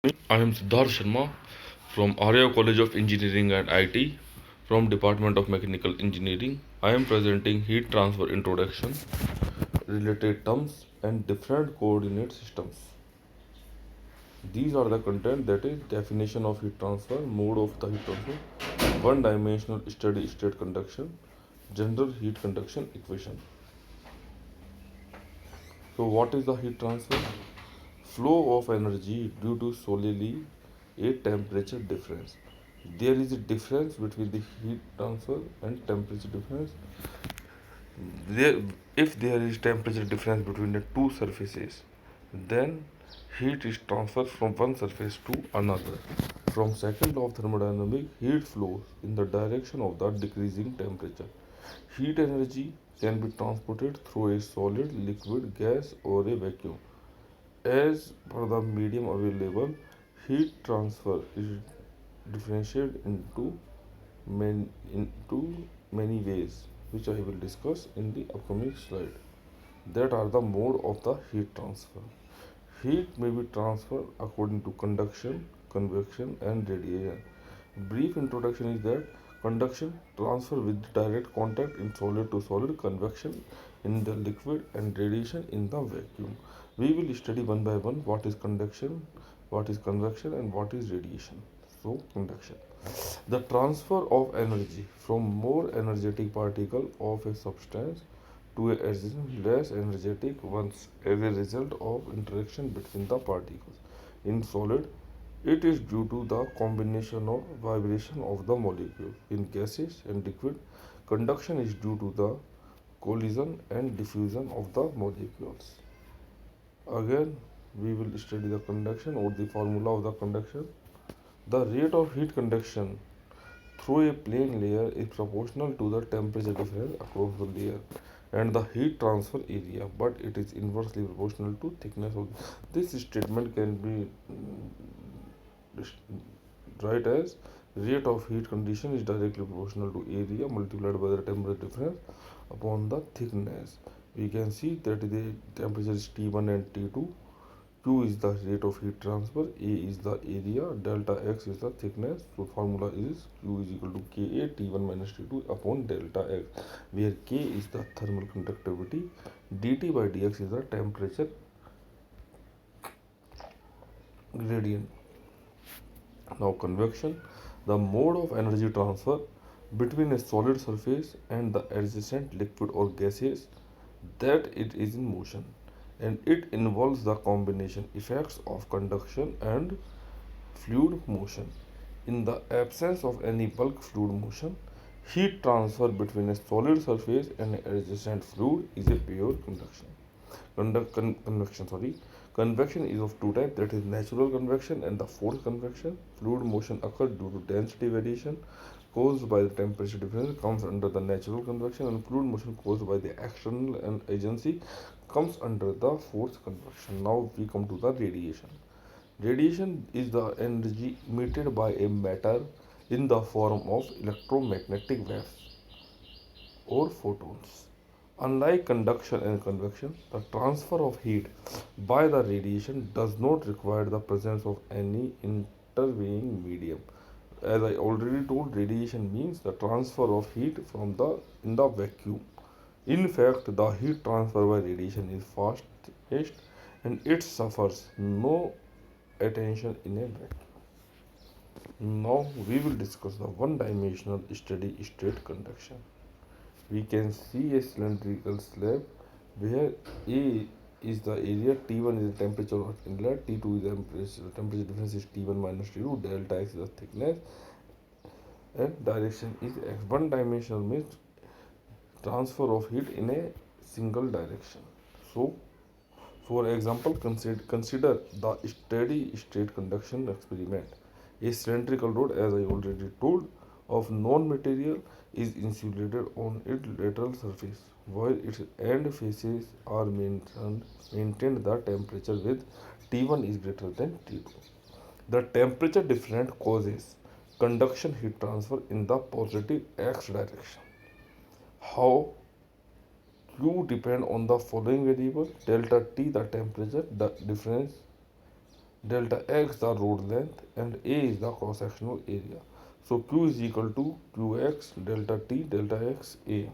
I am SIDDHARTH Sharma from Arya College of Engineering and IT from Department of Mechanical Engineering. I am presenting heat transfer introduction, related terms and different coordinate systems. These are the content, that is definition of heat transfer, mode of the heat transfer, one dimensional steady state conduction, general heat conduction equation. So what is the heat transfer? Flow of energy due to solely a temperature difference. There is a difference between the heat transfer and temperature difference. There, if there is temperature difference between the two surfaces, then heat is transferred from one surface to another. From second law of thermodynamics, heat flows in the direction of the decreasing temperature. Heat energy can be transported through a solid, liquid, gas, or a vacuum. As per the medium available, heat transfer is differentiated into many ways, which I will discuss in the upcoming slide. That are the mode of the heat transfer. Heat may be transferred according to conduction, convection, and radiation. Brief introduction is that conduction transfer with direct contact in solid to solid, convection in the liquid, and radiation in the vacuum. We will study one by one what is conduction, what is convection, and what is radiation. So, conduction. The transfer of energy from more energetic particle of a substance to a adjacent less energetic ones as a result of interaction between the particles. In solid, it is due to the combination of vibration of the molecule. In gases and liquid, conduction is due to the collision and diffusion of the molecules. Again, we will study the conduction or the formula of the conduction. The rate of heat conduction through a plane layer is proportional to the temperature difference across the layer and the heat transfer area, but it is inversely proportional to thickness of this statement can be right as rate of heat condition is directly proportional to area multiplied by the temperature difference upon the thickness. We can see that the temperature is T1 and T2. Q is the rate of heat transfer, A is the area, delta X is the thickness. So formula is Q is equal to Ka T1 minus T2 upon delta X, where K is the thermal conductivity, dt by dx is the temperature gradient. Now convection, the mode of energy transfer between a solid surface and the adjacent liquid or gases that it is in motion, and it involves the combination effects of conduction and fluid motion. In the absence of any bulk fluid motion, heat transfer between a solid surface and an adjacent fluid is a pure conduction. Convection is of two types, that is natural convection and the forced convection. Fluid motion occurs due to density variation caused by the temperature difference comes under the natural convection, and fluid motion caused by the external agency comes under the forced convection. Now we come to the radiation. Radiation is the energy emitted by a matter in the form of electromagnetic waves or photons. Unlike conduction and convection, the transfer of heat by the radiation does not require the presence of any intervening medium. As I already told, radiation means the transfer of heat from the in the vacuum. In fact, the heat transfer by radiation is fastest and it suffers no attention in a vacuum. Now we will discuss the one-dimensional steady state conduction. We can see a cylindrical slab where A is the area, T1 is the temperature of inlet, T2 is the temperature difference is T1 minus T2, delta X is the thickness, and direction is X. One dimensional means transfer of heat in a single direction. So, for example, consider the steady state conduction experiment. A cylindrical rod, as I already told, of non-material is insulated on its lateral surface, while its end faces are maintained the temperature with T1 is greater than T2. The temperature difference causes conduction heat transfer in the positive x direction. How? Q depend on the following variable: delta T, the temperature difference, delta x the road length, and A is the cross-sectional area. So Q is equal to Qx delta T delta x A.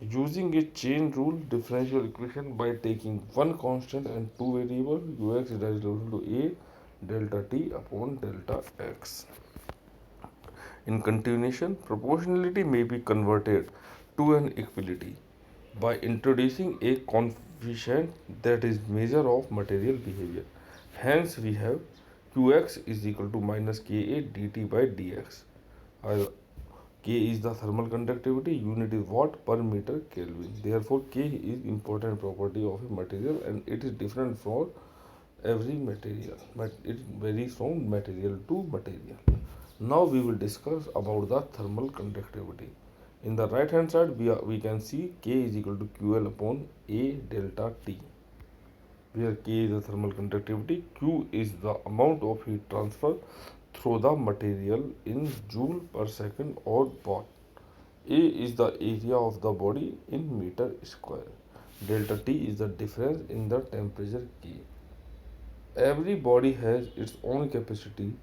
Using a chain rule differential equation by taking one constant and two variables, Ux is equal to A delta T upon delta x. In continuation, proportionality may be converted to an equality by introducing a coefficient that is measure of material behavior. Hence, we have Qx is equal to minus Ka dt by dx. K is the thermal conductivity, unit is watt per meter Kelvin. Therefore, K is important property of a material and it is different for every material. But it varies from material to material. Now we will discuss about the thermal conductivity. In the right hand side, we can see K is equal to QL upon A delta T, where K is the thermal conductivity, Q is the amount of heat transfer through the material in joule per second or watt. A is the area of the body in meter square. Delta T is the difference in the temperature K. Every body has its own capacity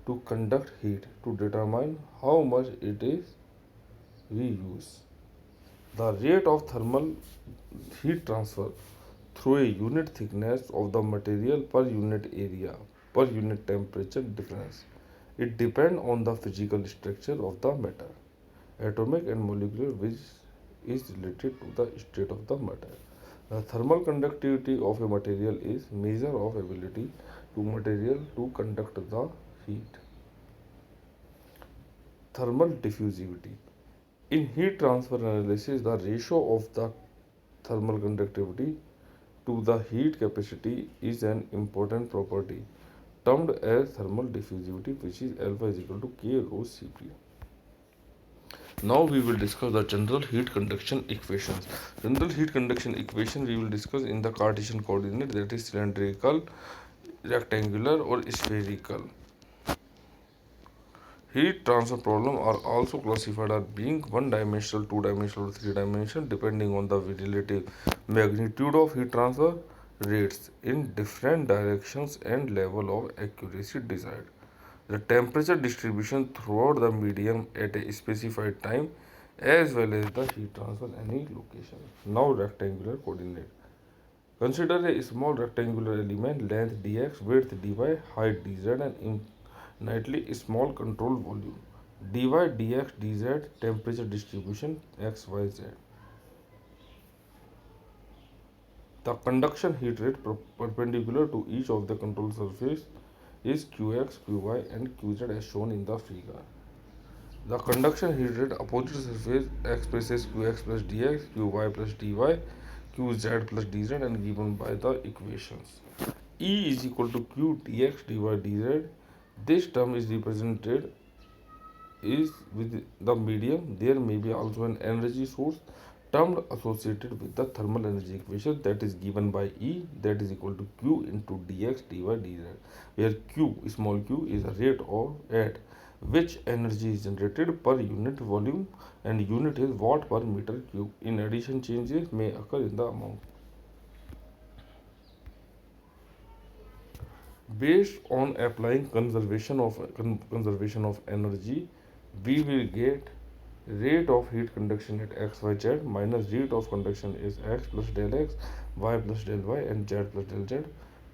to conduct heat. To determine how much it is we use, the rate of thermal heat transfer through a unit thickness of the material per unit area per unit temperature difference. It depends on the physical structure of the matter, atomic and molecular, which is related to the state of the matter. The thermal conductivity of a material is measure of ability to material to conduct the heat. Thermal diffusivity. In heat transfer analysis, the ratio of the thermal conductivity to the heat capacity is an important property termed as thermal diffusivity, which is alpha is equal to K rho Cp. Now we will discuss the general heat conduction equations. General heat conduction equation we will discuss in the Cartesian coordinate, that is cylindrical, rectangular or spherical. Heat transfer problems are also classified as being one-dimensional, two-dimensional, or three-dimensional depending on the relative magnitude of heat transfer rates in different directions and level of accuracy desired. The temperature distribution throughout the medium at a specified time as well as the heat transfer any location. Now rectangular coordinate. Consider a small rectangular element length dx, width dy, height dz and infinitely small control volume dy dx dz, temperature distribution x y z. The conduction heat rate perpendicular to each of the control surface is Qx, Qy and Qz as shown in the figure. The conduction heat rate opposite surface expresses Qx plus dx, Qy plus dy, Qz plus dz and given by the equations. E is equal to Q dx dy dz. This term is represented is with the medium. There may be also an energy source term associated with the thermal energy equation that is given by E, that is equal to Q into dx dy dz, where Q, small q, is the rate of at which energy is generated per unit volume and unit is watt per meter cube. In addition, changes may occur in the amount. Based on applying conservation of energy, we will get rate of heat conduction at xyz minus rate of conduction is x plus del x, y plus del y and z plus del z,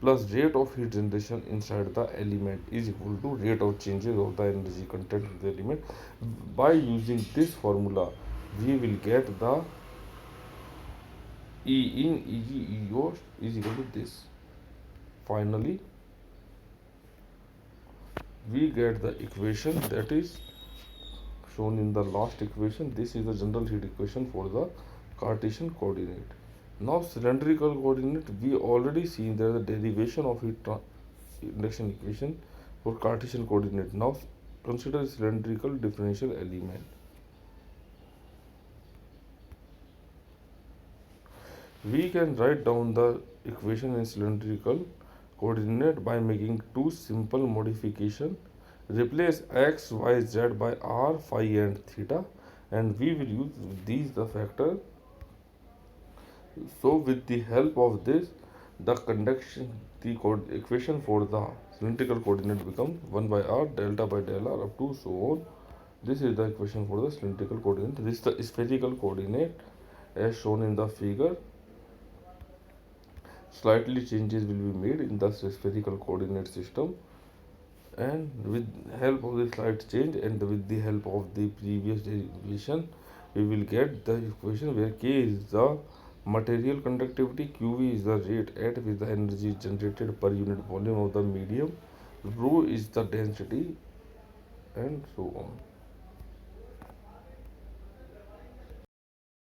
plus rate of heat generation inside the element is equal to rate of changes of the energy content of the element. By using this formula, we will get the E in Eg EO is equal to this. Finally, we get the equation that is shown in the last equation. This is the general heat equation for the Cartesian coordinate. Now cylindrical coordinate, we already seen that the derivation of heat induction equation for Cartesian coordinate. Now consider cylindrical differential element. We can write down the equation in cylindrical coordinate by making two simple modifications. Replace x, y, z by r, phi and theta, and we will use these the factor. So with the help of this, the conduction, the equation for the cylindrical coordinate becomes 1 by r delta by del r up to so on. This is the equation for the cylindrical coordinate. This is the spherical coordinate as shown in the figure. Slightly changes will be made in the spherical coordinate system, and with help of the slight change and with the help of the previous derivation, we will get the equation where K is the material conductivity, QV is the rate at which the energy is generated per unit volume of the medium, rho is the density, and so on.